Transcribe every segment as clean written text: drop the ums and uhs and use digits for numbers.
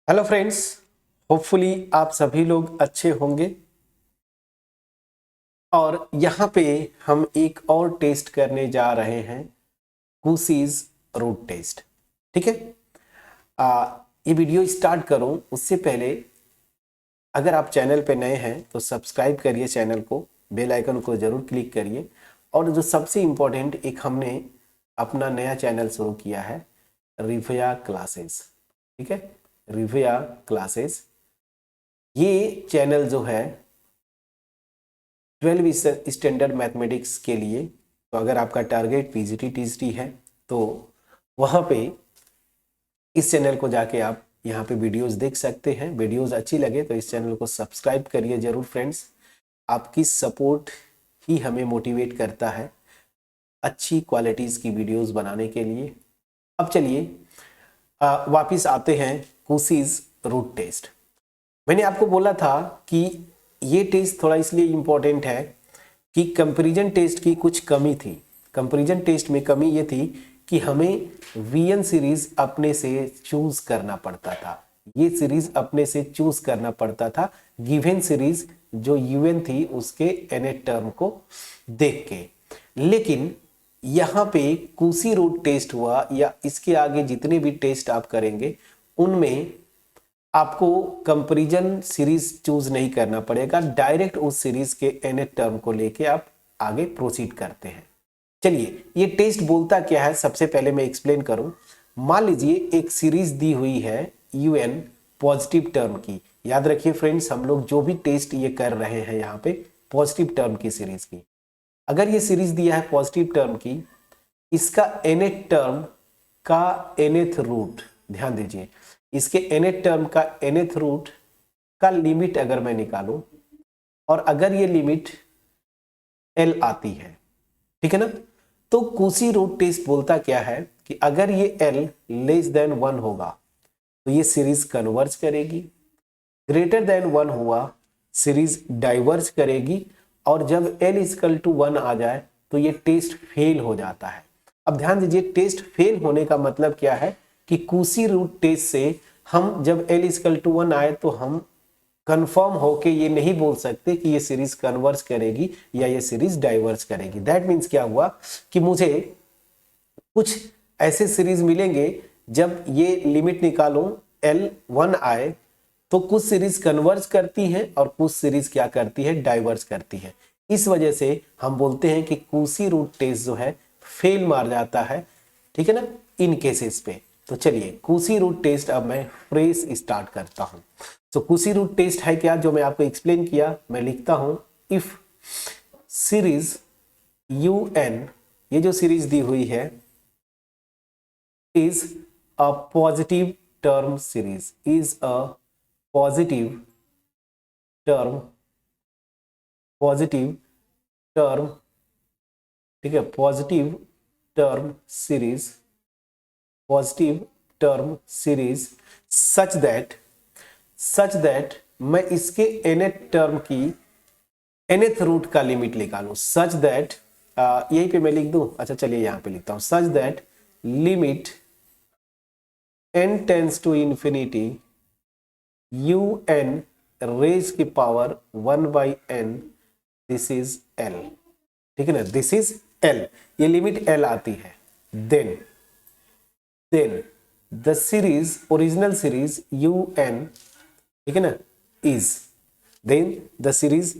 Hello friends, hopefully आप सभी लोग अच्छे होंगे। और यहाँ पे हम एक और टेस्ट करने जा रहे हैं, कुसीज रूट टेस्ट। ठीक है। ये वीडियो स्टार्ट करूं उससे पहले अगर आप चैनल पे नए हैं तो सब्सक्राइब करिए चैनल को, बेल आइकन को जरूर क्लिक करिए। और जो सबसे इम्पोर्टेंट, एक हमने अपना नया चैनल शुरू किया है, रिवया क्लासेस। ठीक है, रिवया क्लासेस। ये चैनल जो है 12 स्टैंडर्ड मैथमेटिक्स के लिए, तो अगर आपका टारगेट पीजीटी टीजीटी है तो वहाँ पे इस चैनल को जाके आप यहाँ पे वीडियोस देख सकते हैं। वीडियोस अच्छी लगे तो इस चैनल को सब्सक्राइब करिए जरूर फ्रेंड्स। आपकी सपोर्ट ही हमें मोटिवेट करता है अच्छी क्वालिटीज़ की वीडियोस बनाने के लिए। अब चलिए वापिस आते हैं कुसीज रूट टेस्ट। मैंने आपको बोला था कि ये टेस्ट थोड़ा इसलिए इम्पोर्टेंट है कि कंपैरिजन टेस्ट की कुछ कमी थी। कंपैरिजन टेस्ट में कमी ये थी कि हमें वीएन सीरीज अपने से चूज करना पड़ता था, ये सीरीज अपने से चूज करना पड़ता था गिवन सीरीज जो यूएन थी उसके एनएट टर्म को देख के। लेकिन यहाँ पे कुसी रूट टेस्ट हुआ या इसके आगे जितने भी टेस्ट आप करेंगे उनमें आपको कंपैरिजन सीरीज चूज नहीं करना पड़ेगा, डायरेक्ट उस सीरीज के एनएट टर्म को लेके आप आगे प्रोसीड करते हैं। चलिए, ये टेस्ट बोलता क्या है सबसे पहले मैं एक्सप्लेन करूं। मान लीजिए एक सीरीज दी हुई है यूएन पॉजिटिव टर्म की। याद रखिए फ्रेंड्स, हम लोग जो भी टेस्ट ये कर रहे हैं यहाँ पे पॉजिटिव टर्म की सीरीज की। अगर ये सीरीज दिया है पॉजिटिव टर्म की, इसका एनएट टर्म का एनएथ रूट, ध्यान दीजिए, इसके एनएथ टर्म का एनएथ रूट का लिमिट अगर मैं निकालूं और अगर ये लिमिट एल आती है, ठीक है ना, तो कुसी रूट टेस्ट बोलता क्या है कि अगर ये एल लेस देन 1 होगा तो ये सीरीज कन्वर्ज करेगी, ग्रेटर देन 1 हुआ सीरीज डाइवर्ज करेगी, और जब एल इक्वल टू 1 आ जाए तो ये टेस्ट फेल हो जाता है। अब ध्यान दीजिए, टेस्ट फेल होने का मतलब क्या है कि कुसी रूट टेस्ट से हम जब एल इक्वल टू 1 आए तो हम कंफर्म होके ये नहीं बोल सकते कि ये सीरीज कन्वर्ज करेगी या ये सीरीज डाइवर्ज करेगी। दैट मीन्स क्या हुआ कि मुझे कुछ ऐसे सीरीज मिलेंगे जब ये लिमिट निकालूं एल 1 आए तो कुछ सीरीज कन्वर्ज करती है और कुछ सीरीज क्या करती है, डाइवर्ज करती है। इस वजह से हम बोलते हैं कि कुसी रूट टेस्ट जो है फेल मार जाता है, ठीक है ना, इन केसेस पे। तो चलिए कुसी रूट टेस्ट अब मैं फ्रेश स्टार्ट करता हूं। तो कुसी रूट टेस्ट है क्या, जो मैं आपको एक्सप्लेन किया, मैं लिखता हूं इफ सीरीज यूएन, ये जो सीरीज दी हुई है, is a positive term series, is a positive term, positive term, ठीक है, positive term series, positive term series such that मैं इसके एनएथ टर्म की एनएथ रूट का लिमिट निकालूं। सच दैट, यहीं पे मैं लिख दूं, अच्छा चलिए यहां पे लिखता हूं, such that limit n tends to infinity u n raise की power 1/n, this is l, ठीक है ना, दिस इज l, ये लिमिट l आती है। Then the series, original series un, ठीक है ना, इज, देन द सीरीज,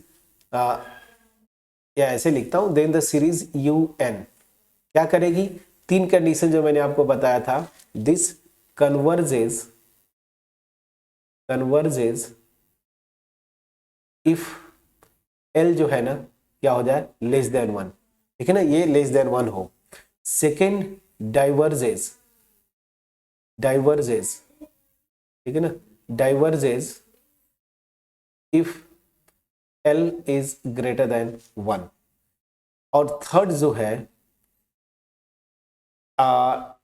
या ऐसे लिखता हूं, देन द सीरीज un क्या करेगी, 3 कंडीशन जो मैंने आपको बताया था, दिस कन्वर्जेस इफ l जो है ना क्या हो जाए, लेस देन 1, ठीक है ना, ये लेस देन 1 हो। सेकेंड डाइवर्जेस, ठीक है ना, diverges if l is greater than 1। और थर्ड जो है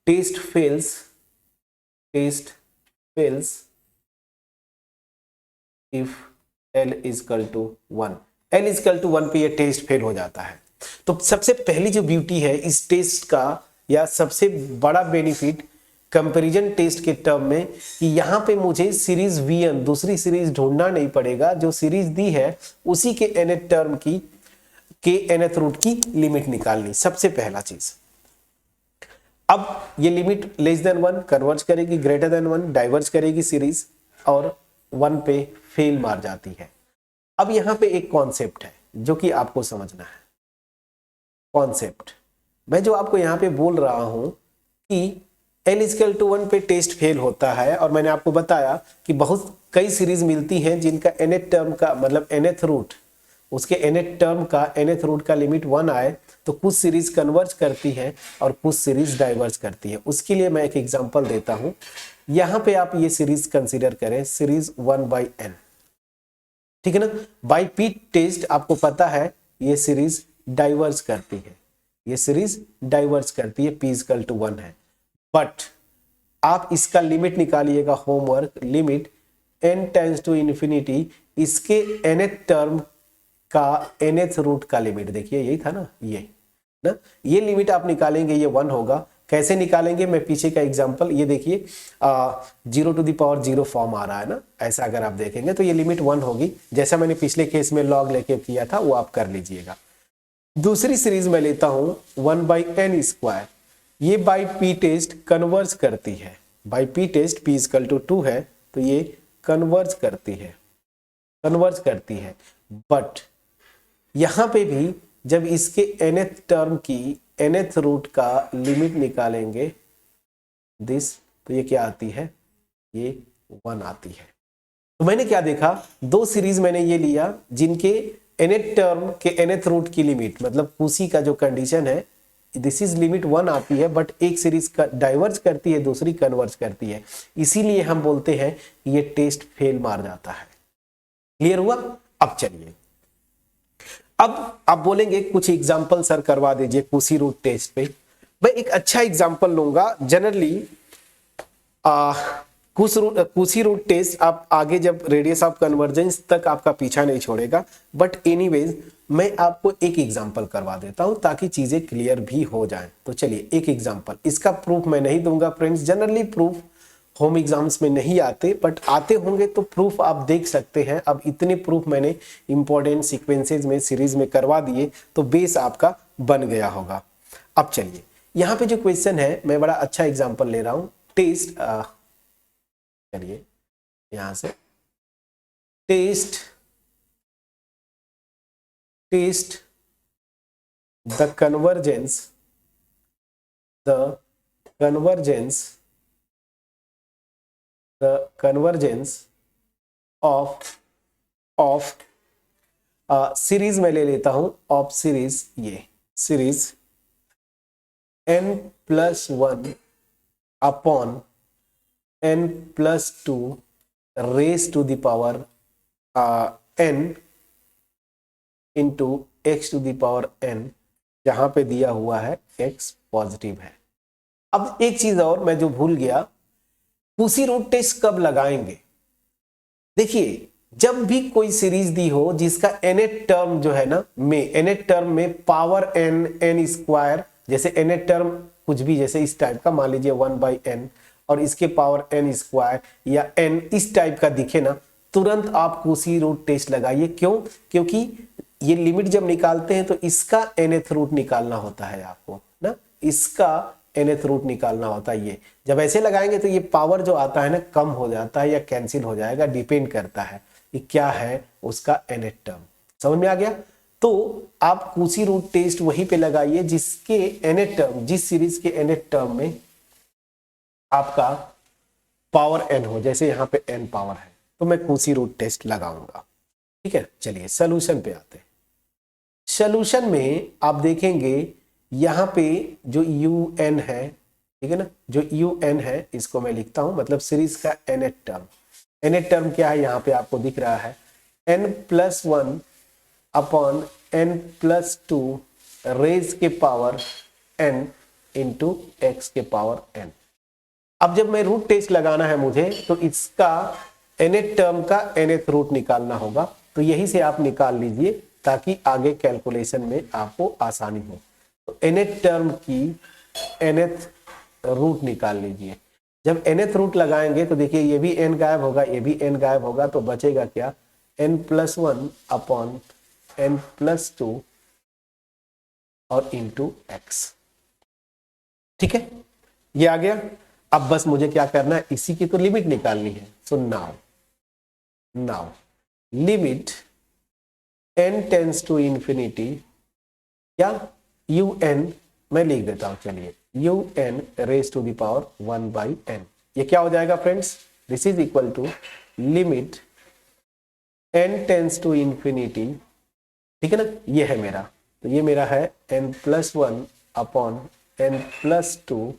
test fails if l is equal to 1, l is equal to 1 पे ये टेस्ट फेल हो जाता है। तो सबसे पहली जो ब्यूटी है इस टेस्ट का, या सबसे बड़ा बेनिफिट कंपैरिजन टेस्ट के टर्म में कि यहाँ पे मुझे सीरीज Vn दूसरी सीरीज ढूंढना नहीं पड़ेगा, जो सीरीज दी है उसी के nth टर्म की के nth रूट की लिमिट निकालनी, सबसे पहला चीज। अब ये लिमिट लेस देन 1 कन्वर्ज करेगी, ग्रेटर देन 1 डाइवर्ज करेगी सीरीज, और 1 पे फेल मार जाती है। अब यहाँ पे एक कॉन्सेप्ट है जो कि आपको समझना है। कॉन्सेप्ट मैं जो आपको यहाँ पे बोल रहा हूं कि L=1 पे टेस्ट फेल होता है, और मैंने आपको बताया कि बहुत कई सीरीज मिलती हैं जिनका nth टर्म का मतलब nth रूट, उसके nth टर्म का nth रूट का लिमिट 1 आए तो कुछ सीरीज कन्वर्ज करती है और कुछ सीरीज डाइवर्ज करती है। उसके लिए मैं एक एग्जांपल देता हूं। यहां पे आप ये सीरीज कंसीडर करें, सीरीज 1/n, ठीक है ना। बाय पी टेस्ट आपको पता है ये सीरीज डाइवर्ज करती है, ये सीरीज डाइवर्ज करती है, p=1 है। बट आप इसका लिमिट निकालिएगा, homework, limit n tends to infinity, इसके nth टर्म का nth रूट का लिमिट, देखिए यही था ना, ये ना, ये लिमिट आप निकालेंगे, ये 1 होगा। कैसे निकालेंगे, मैं पीछे का एग्जांपल, ये देखिए 0⁻0 फॉर्म आ रहा है ना, ऐसा अगर आप देखेंगे तो ये लिमिट 1 होगी। जैसा मैंने पिछले केस में लॉग लेके किया था वो आप कर लीजिएगा। दूसरी सीरीज में लेता हूं 1/n², ये बाई पी टेस्ट कन्वर्ज करती है, बाई पी टेस्ट p=2 है तो ये कन्वर्ज करती है, कन्वर्ज करती है। बट यहां पे भी जब इसके nth टर्म की nth रूट का लिमिट निकालेंगे दिस, तो ये क्या आती है, ये 1 आती है। तो मैंने क्या देखा, दो सीरीज मैंने ये लिया जिनके nth टर्म के nth रूट की लिमिट, मतलब कुशी का जो कंडीशन है, दिस इज लिमिट 1 आती है, बट एक सीरीज का डाइवर्ज करती है, दूसरी कन्वर्ज करती है, इसीलिए हम बोलते हैं ये टेस्ट फेल मार जाता है। क्लियर हुआ। अब चलिए, अब आप बोलेंगे कुछ एग्जांपल सर करवा दीजिए कुशी रूट टेस्ट पे। मैं एक अच्छा एग्जांपल लूंगा। जनरली कुशी रूट टेस्ट आप आगे जब रेडियस ऑफ कन्वर्जेंस तक आपका पीछा नहीं छोड़ेगा, बट एनीवेज मैं आपको एक एग्जांपल करवा देता हूं ताकि चीजें क्लियर भी हो जाएं। तो चलिए एक एग्जांपल, इसका प्रूफ मैं नहीं दूंगा friends, generally proof home exams में नहीं आते, बट आते होंगे तो प्रूफ आप देख सकते हैं। अब इतने प्रूफ मैंने इंपॉर्टेंट सीक्वेंसेज में सीरीज में करवा दिए तो बेस आपका बन गया होगा। अब चलिए यहाँ पे जो क्वेश्चन है, मैं बड़ा अच्छा एग्जांपल ले रहा हूं। टेस्ट, चलिए यहां से test the convergence of series में ले लेता हूं, ऑफ सीरीज, ये series n+1 upon n+2 raise to the power n into x⁴n, जहां पे दिया हुआ है x पॉजिटिव है। अब एक चीज और मैं जो भूल गया, कुशी रूट टेस्ट कब लगाएंगे। देखिए जब भी कोई सीरीज दी हो जिसका nth टर्म जो है ना, में nth टर्म में पावर n² जैसे nth टर्म कुछ भी, जैसे इस टाइप का मान लीजिए 1/n और इसके पावर n² या n इस टाइप का दिखे ना, तुरंत आप कुशी रूट टेस्ट लगाइए। क्यों? क्योंकि ये लिमिट जब निकालते हैं तो इसका nth रूट निकालना होता है आपको ना, इसका nth रूट निकालना होता है। ये जब ऐसे लगाएंगे तो ये पावर जो आता है ना कम हो जाता है या कैंसिल हो जाएगा, डिपेंड करता है कि क्या है उसका nth टर्म। समझ में आ गया। तो आप कुशी रूट टेस्ट वहीं पे लगाइए जिसके nth टर्म, जिस सीरीज के nth टर्म में आपका पावर n हो, जैसे यहाँ पे n पावर है तो मैं कुशी रूट टेस्ट लगाऊंगा। ठीक है, चलिए सॉल्यूशन पे आते हैं। सॉल्यूशन में आप देखेंगे यहाँ पे जो un है, ठीक है ना, जो un है इसको मैं लिखता हूं, मतलब सीरीज का nth टर्म। nth टर्म क्या है यहाँ पे आपको दिख रहा है, n+1 अपॉन n+2 रेज के पावर n इंटू एक्स के पावर n। अब जब मैं रूट टेस्ट लगाना है मुझे तो इसका nth टर्म का nth रूट निकालना होगा, तो यही से आप निकाल लीजिए ताकि आगे कैलकुलेशन में आपको आसानी हो। तो nth टर्म की nth रूट निकाल लीजिए। जब nth रूट लगाएंगे तो देखिए ये भी n गायब होगा, ये भी n गायब होगा, तो बचेगा क्या, n+1 अपॉन n+2 और इंटू x। ठीक है, ये आ गया। अब बस मुझे क्या करना है, इसी की तो लिमिट निकालनी है। So now limit n tends to infinity, क्या un मैं लिख देता हूं, चलिए un raise to the power 1/n। ये क्या हो जाएगा friends, this is equal to limit n tends to infinity, ठीक है ना, ये है मेरा, तो ये मेरा है n+1 upon n+2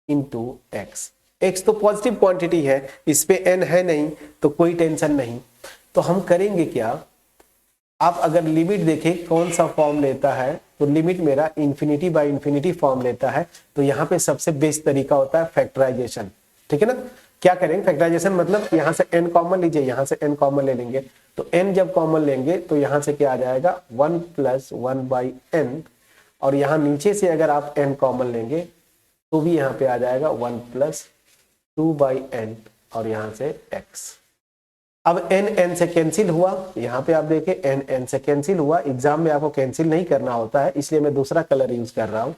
into x। x तो पॉजिटिव क्वांटिटी है, इस पे n है नहीं तो कोई टेंशन नहीं। तो हम करेंगे क्या, आप अगर लिमिट देखें कौन सा फॉर्म लेता है, तो लिमिट मेरा इंफिनिटी बाय इंफिनिटी फॉर्म लेता है। तो यहाँ पे सबसे बेस्ट तरीका होता है फैक्टराइजेशन, ठीक है ना। क्या करेंगे फैक्टराइजेशन, मतलब यहाँ से n कॉमन लीजिए, यहाँ से n कॉमन ले लेंगे, तो n जब कॉमन लेंगे तो यहाँ से क्या आ जाएगा 1+1/n, और यहाँ नीचे से अगर आप n कॉमन लेंगे तो भी यहाँ पे आ जाएगा 1+2/n और यहाँ से x। अब n से कैंसिल हुआ, यहाँ पे आप देखें n से कैंसिल हुआ। एग्जाम में आपको कैंसिल नहीं करना होता है, इसलिए मैं दूसरा कलर यूज कर रहा हूँ।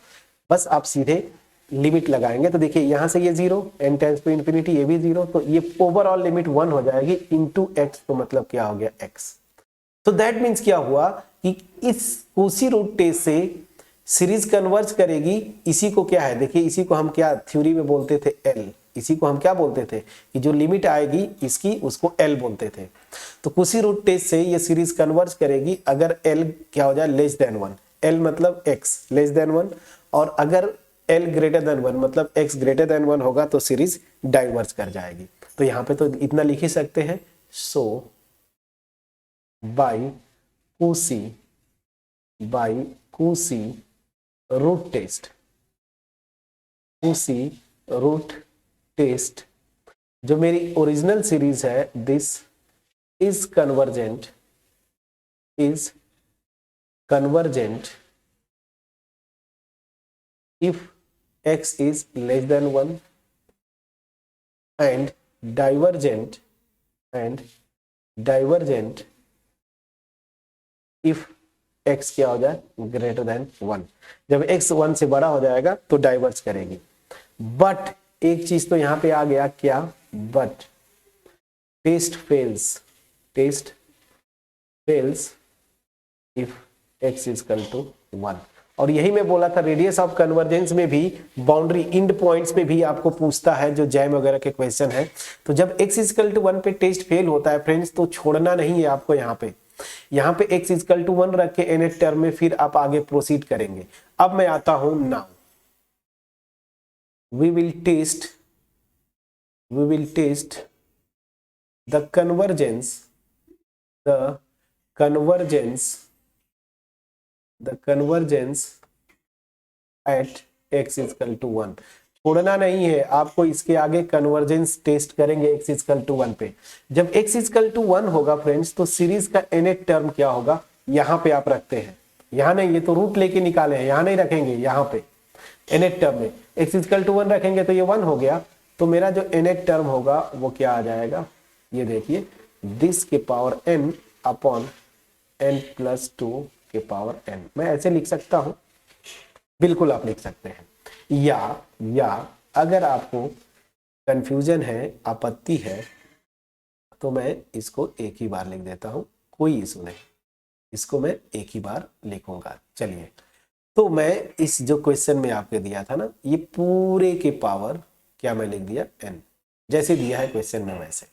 बस आप सीधे लिमिट लगाएंगे तो देखिए यहाँ से ये 0, n टेंस टू इंफिनिटी, ये भी 0, तो ये ओवरऑल लिमिट 1 हो जाएगी इंटू x, तो मतलब क्या हो गया x। तो दैट मीन्स क्या हुआ कि इस कोसी रूट टेस्ट से सीरीज कन्वर्ज करेगी। इसी को क्या है, देखिए इसी को हम क्या थ्योरी में बोलते थे L, इसी को हम क्या बोलते थे कि जो लिमिट आएगी इसकी उसको L बोलते थे। तो कोसी रूट टेस्ट से ये सीरीज कन्वर्ज करेगी अगर L क्या हो जाए लेस देन 1, L मतलब x लेस देन 1, और अगर L ग्रेटर देन 1 मतलब x ग्रेटर देन 1 होगा तो सीरीज डाइवर्ज कर जाएगी। तो यहाँ पे तो इतना लिख ही सकते हैं, so by Cauchy root test, Cauchy root test जो मेरी ओरिजिनल सीरीज है, this is convergent if x is less than 1 and divergent if x क्या हो जाए ग्रेटर देन 1। जब x 1 से बड़ा हो जाएगा तो डाइवर्ज करेगी। बट एक चीज तो यहाँ पे आ गया, क्या, but test fails if x is equal to 1। और यही मैं बोला था रेडियस ऑफ कन्वर्जेंस में भी बाउंड्री इंड पॉइंट्स पे भी आपको पूछता है, जो जैम वगैरह के क्वेश्चन है। तो जब x इज इक्वल टू 1 पे टेस्ट फेल होता है फ्रेंड्स, तो छोड़ना नहीं है आपको। यहाँ पे x इज इक्वल टू 1 रख के nth टर्म में फिर आप आगे प्रोसीड करेंगे। अब मैं आता हूं now, we will test the convergence at x is equal to 1। छोड़ना नहीं है आपको, इसके आगे कन्वर्जेंस टेस्ट करेंगे x is equal to 1 पे। जब x is equal to 1 होगा फ्रेंड्स, तो सीरीज का nth टर्म क्या होगा, यहाँ पे आप रखते हैं, यहाँ नहीं, ये तो रूट लेके निकाले हैं, यहाँ नहीं रखेंगे, यहाँ पे nth टर्म में x is equal to 1 रखेंगे तो ये 1 हो गया। तो मेरा जो nth टर्म होगा वो क्या आ जाएगा, ये देखिए, दिस के पावर n अपॉन n+2 के पावर n। मैं ऐसे लिख सकता हूं, बिल्कुल आप लिख सकते हैं। या अगर आपको कंफ्यूजन है, आपत्ति है, तो मैं इसको एक ही बार लिख देता हूं, कोई इशू नहीं, इसको मैं एक ही बार लिखूंगा। चलिए, तो मैं इस जो क्वेश्चन में आपके दिया था ना, ये पूरे के पावर क्या मैं लिख दिया n, जैसे दिया है क्वेश्चन में वैसे।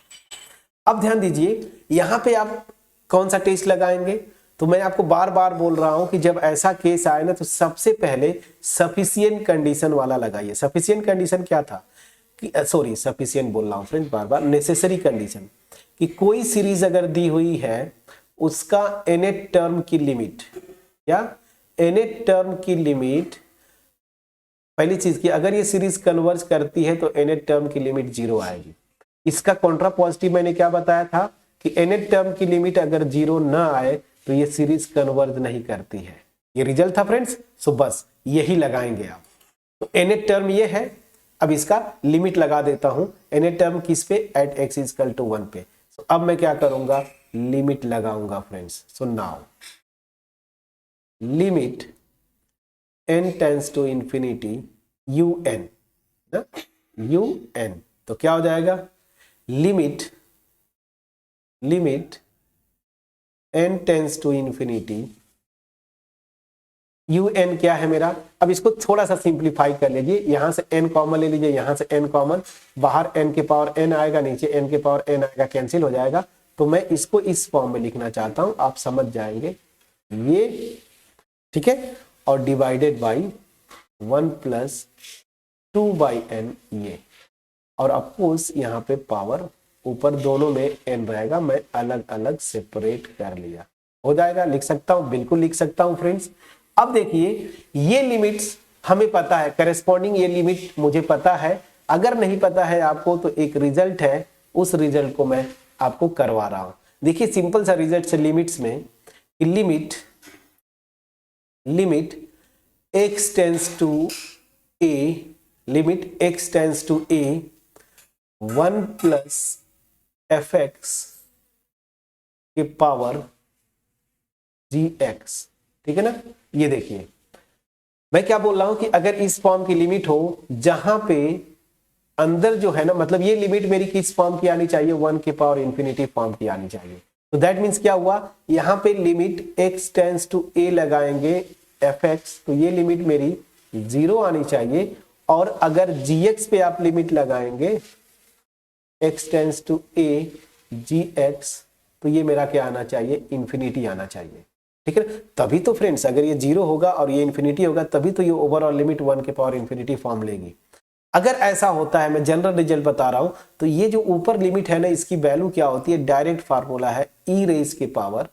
अब ध्यान दीजिए, यहां पे आप कौन सा टेस्ट लगाएंगे, तो मैं आपको बार बार बोल रहा हूं कि जब ऐसा केस आए ना, तो सबसे पहले सफिशिएंट कंडीशन वाला लगाइए। सफिशिएंट कंडीशन क्या था कि सफिशिएंट बोल रहा हूं फ्रेंड्स बार बार, नेसेसरी कंडीशन, कि कोई सीरीज अगर दी हुई है उसका nth टर्म की लिमिट, या nth टर्म की लिमिट, पहली चीज की अगर ये सीरीज कन्वर्ज करती है तो nth टर्म की लिमिट 0 आएगी। इसका कॉन्ट्रा पॉजिटिव मैंने क्या बताया था कि nth टर्म की लिमिट अगर 0 ना आए तो ये सीरीज कन्वर्ज नहीं करती है। ये रिजल्ट था फ्रेंड्स। सो बस यही लगाएंगे आप। तो nth टर्म ये है, अब इसका लिमिट लगा देता हूं एनी टर्म किस पे, एट x इक्वल टू 1 पे। तो अब मैं क्या करूंगा, लिमिट लगाऊंगा friends. So now limit n tends to infinity un ना, un, तो क्या हो जाएगा, limit n tends to infinity un क्या है मेरा। अब इसको थोड़ा सा सिंप्लीफाई कर लीजिए, यहां से n कॉमन ले लीजिए, यहां से n कॉमन, बाहर n के पावर n आएगा, नीचे n के पावर n आएगा, कैंसिल हो जाएगा। तो मैं इसको इस फॉर्म में लिखना चाहता हूं, आप समझ जाएंगे ये, ठीक है। और divided by 1 plus 2 by n ये, और अफकोर्स यहाँ पे पावर ऊपर दोनों में n रहेगा, मैं अलग अलग सेपरेट कर लिया, हो जाएगा। लिख सकता हूं, बिल्कुल लिख सकता हूं फ्रेंड्स। अब देखिए ये लिमिट्स हमें पता है, करेस्पॉन्डिंग ये लिमिट मुझे पता है। अगर नहीं पता है आपको तो एक रिजल्ट है, उस रिजल्ट को मैं आपको करवा रहा हूं। देखिए सिंपल सा रिजल्ट से लिमिट्स में, limit x tends to a, limit x tends to a 1 plus fx के पावर gx, ठीक है ना। ये देखिए मैं क्या बोल रहा हूं कि अगर इस फॉर्म की लिमिट हो जहां पे अंदर जो है ना, मतलब ये लिमिट मेरी किस फॉर्म की आनी चाहिए, 1 के पावर इंफिनिटी फॉर्म की आनी चाहिए। तो दैट मीन्स क्या हुआ, यहां पे limit x tends to a लगाएंगे fx, तो ये लिमिट मेरी 0 आनी चाहिए। और अगर gx पे आप लिमिट लगाएंगे x tends to a gx, तो ये मेरा क्या आना चाहिए, इंफिनिटी आना चाहिए, ठीक है। तभी तो फ्रेंड्स अगर ये 0 होगा और ये इंफिनिटी होगा, तभी तो ये ओवरऑल लिमिट 1 के पावर इंफिनिटी फॉर्म लेगी। अगर ऐसा होता है, मैं जनरल रिजल्ट बता रहा हूं, तो ये जो ऊपर लिमिट है ना, इसकी वैल्यू क्या होती है, डायरेक्ट फार्मूला है e रेज के power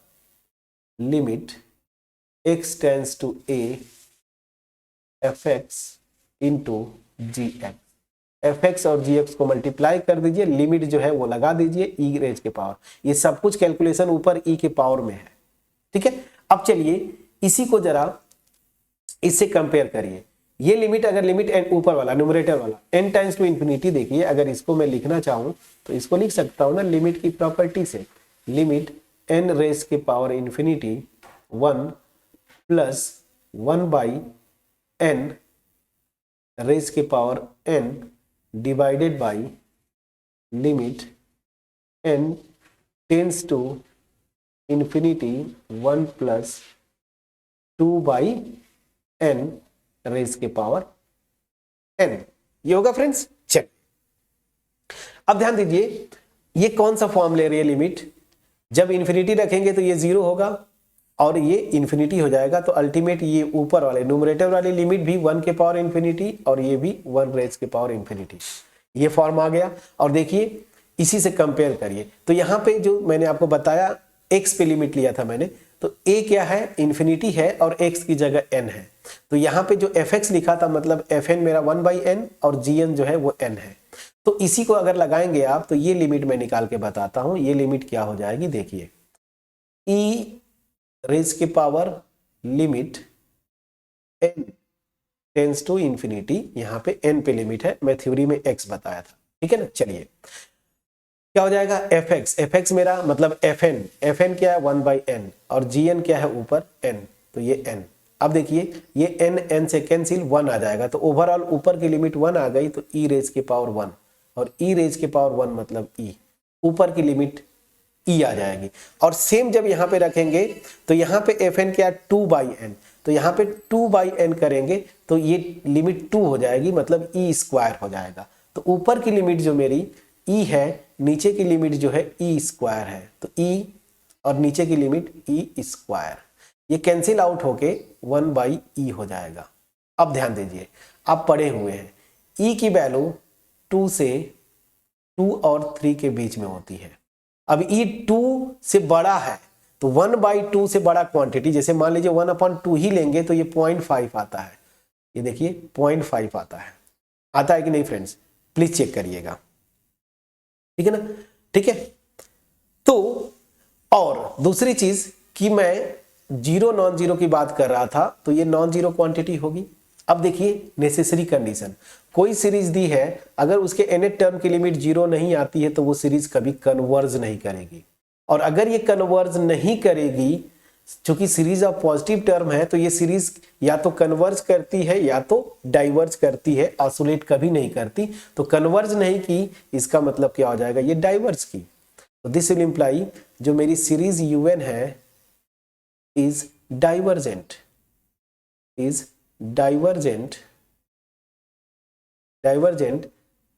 limit x tends to a fx into gx, fx और gx को मल्टीप्लाई कर दीजिए, लिमिट जो है वो लगा दीजिए e रेज के पावर। ये सब कुछ कैलकुलेशन ऊपर e के पावर में है, ठीक है। अब चलिए इसी को जरा इससे कंपेयर करिए। ये लिमिट, अगर लिमिट n ऊपर वाला न्यूमरेटर वाला n टाइम्स टू इंफिनिटी, देखिए अगर इसको मैं लिखना चाहूं तो इसको लिख सकता हूं ना लिमिट की प्रॉपर्टी से, लिमिट n रेज के power infinity 1 plus 1 by n raise के power n divided by limit n tends to infinity 1 plus 2 by n raise के पावर n। ये होगा फ्रेंड्स। चेक, अब ध्यान दीजिए ये कौन सा फॉर्म ले रही है लिमिट, जब इंफिनिटी रखेंगे तो ये 0 होगा और ये इंफिनिटी हो जाएगा, तो अल्टीमेट ये ऊपर वाले न्यूमरेटर वाली लिमिट भी 1 के पावर इंफिनिटी और ये भी 1 रेज के पावर इंफिनिटी, ये फॉर्म आ गया। और देखिए इसी से कंपेयर करिए, तो यहां पे जो मैंने आपको बताया x पे लिमिट लिया था मैंने, तो a क्या है, इंफिनिटी है और x की जगह n है। तो यहाँ पे जो fx लिखा था मतलब fn मेरा 1 बाई n और gn जो है वो n है। तो इसी को अगर लगाएंगे आप तो ये लिमिट मैं निकाल के बताता हूं, ये लिमिट क्या हो जाएगी, देखिए e रेज के power limit n tends to infinity, यहाँ पे n पे लिमिट है, मैं थ्योरी में x बताया था, ठीक है ना। चलिए क्या हो जाएगा, fx मेरा मतलब fn क्या है 1 बाई n और gn क्या है ऊपर n, तो ये n। अब देखिए ये n से कैंसिल 1 आ जाएगा, तो ओवरऑल ऊपर की लिमिट 1 आ गई, तो e रेज के पावर 1 और e रेज के पावर 1 मतलब e, ऊपर की लिमिट e आ जाएगी। और सेम जब यहाँ पे रखेंगे तो यहाँ पे fn क्या 2 बाई n, तो यहाँ पे 2 बाई n करेंगे तो ये लिमिट 2 हो जाएगी, मतलब e स्क्वायर हो जाएगा। तो ऊपर की लिमिट जो मेरी e है, नीचे की लिमिट जो है e स्क्वायर है, तो e और नीचे की लिमिट e स्क्वायर, ये कैंसिल आउट होके 1 बाई e हो जाएगा। अब ध्यान दीजिए आप पढ़े हुए हैं e की वैल्यू 2 से 2 और 3 के बीच में होती है। अब e 2 से बड़ा है तो 1 बाई 2 से बड़ा क्वांटिटी, जैसे मान लीजिए 1/2 ही लेंगे तो ये 0.5 आता है, ये देखिए 0.5 आता है कि नहीं फ्रेंड्स, प्लीज चेक करिएगा, ठीक है ना। ठीक है, तो और दूसरी चीज कि मैं जीरो नॉन जीरो की बात कर रहा था, तो ये नॉन जीरो क्वांटिटी होगी। अब देखिए नेसेसरी कंडीशन, कोई सीरीज दी है, अगर उसके nth टर्म की लिमिट 0 नहीं आती है तो वो सीरीज कभी कन्वर्ज नहीं करेगी। और अगर ये कन्वर्ज नहीं करेगी, चूंकि सीरीज ऑफ पॉजिटिव टर्म है, तो ये सीरीज या तो कन्वर्ज करती है या तो डाइवर्ज करती है, ऑसिलेट कभी नहीं करती। तो कन्वर्ज नहीं की, इसका मतलब क्या हो जाएगा, ये डाइवर्ज की। तो दिस विल इंप्लाई जो मेरी सीरीज UN है is divergent,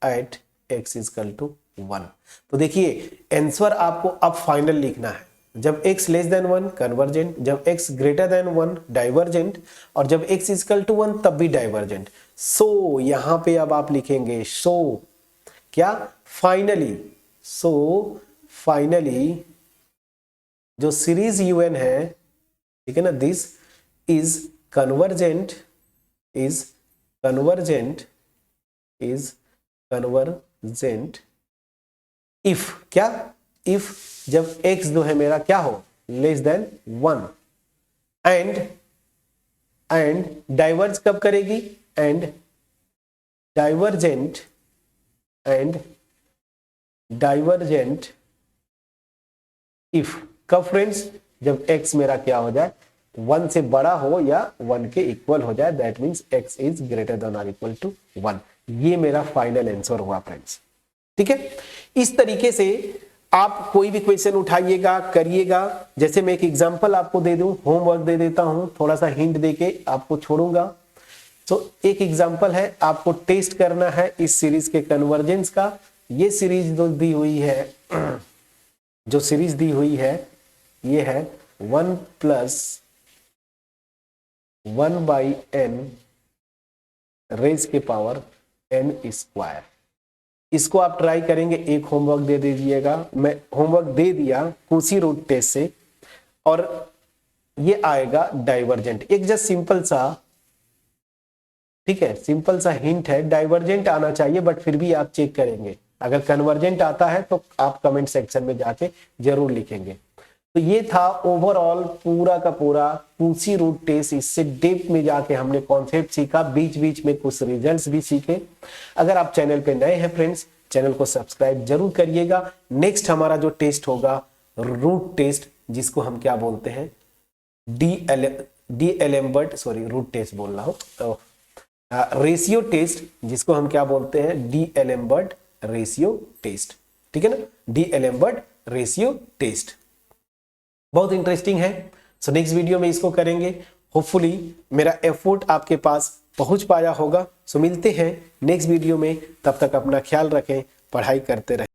at x equal to 1। तो देखिए आंसर आपको अब फाइनल लिखना है। जब x लेस देन 1 कन्वर्जेंट, जब x ग्रेटर देन 1 डाइवर्जेंट, और जब x इक्वल टू 1 तब भी डाइवर्जेंट। सो यहां पे अब आप लिखेंगे सो क्या, फाइनली, सो फाइनली जो सीरीज UN है, ठीक है ना, दिस इज कन्वर्जेंट, इफ क्या, इफ जब x जो है मेरा क्या हो, लेस देन 1, एंड डाइवर्ज कब करेगी, एंड डाइवर्जेंट इफ कब फ्रेंड्स, जब x मेरा क्या हो जाए, 1 से बड़ा हो या 1 के इक्वल हो जाए, that means x is greater then और इक्वल टू 1। ये मेरा फाइनल आंसर हुआ फ्रेंड्स, ठीक है। इस तरीके से आप कोई भी क्वेश्चन उठाइएगा, करिएगा। जैसे मैं एक एग्जांपल आपको दे दूं, होमवर्क दे देता हूं, थोड़ा सा हिंट देके आपको छोड़ूंगा। तो एक एग्जांपल है, आपको टेस्ट करना है इस सीरीज के कन्वर्जेंस का। ये सीरीज जो दी हुई है, जो सीरीज दी हुई है, ये है 1 + 1/n रेज के पावर n²। इसको आप ट्राई करेंगे, एक होमवर्क दे दीजिएगा। मैं होमवर्क दे दिया कुसी रूट टेस्ट से, और ये आएगा डाइवर्जेंट। एक जस्ट सिंपल सा, ठीक है, सिंपल सा हिंट है, डाइवर्जेंट आना चाहिए, बट फिर भी आप चेक करेंगे। अगर कन्वर्जेंट आता है तो आप कमेंट सेक्शन में जाके जरूर लिखेंगे। तो ये था ओवरऑल पूरा का पूरा कुसी रूट टेस्ट। इससे डेप्थ में जाके हमने कॉन्सेप्ट सीखा, बीच बीच में कुछ रिजल्ट्स भी सीखे। अगर आप चैनल पे नए हैं फ्रेंड्स, चैनल को सब्सक्राइब जरूर करिएगा। नेक्स्ट हमारा जो टेस्ट होगा रूट टेस्ट, जिसको हम क्या बोलते हैं, डी-एलेम्बर्ट, सॉरी रूट टेस्ट बोल रहा हूं, तो रेशियो टेस्ट, जिसको हम क्या बोलते हैं, डी-एलेम्बर्ट रेशियो टेस्ट, ठीक है ना, डी-एलेम्बर्ट रेशियो टेस्ट। बहुत इंटरेस्टिंग है। सो नेक्स्ट वीडियो में इसको करेंगे। होपफुली मेरा एफर्ट आपके पास पहुंच पाया होगा। सो मिलते हैं नेक्स्ट वीडियो में, तब तक अपना ख्याल रखें, पढ़ाई करते रहें।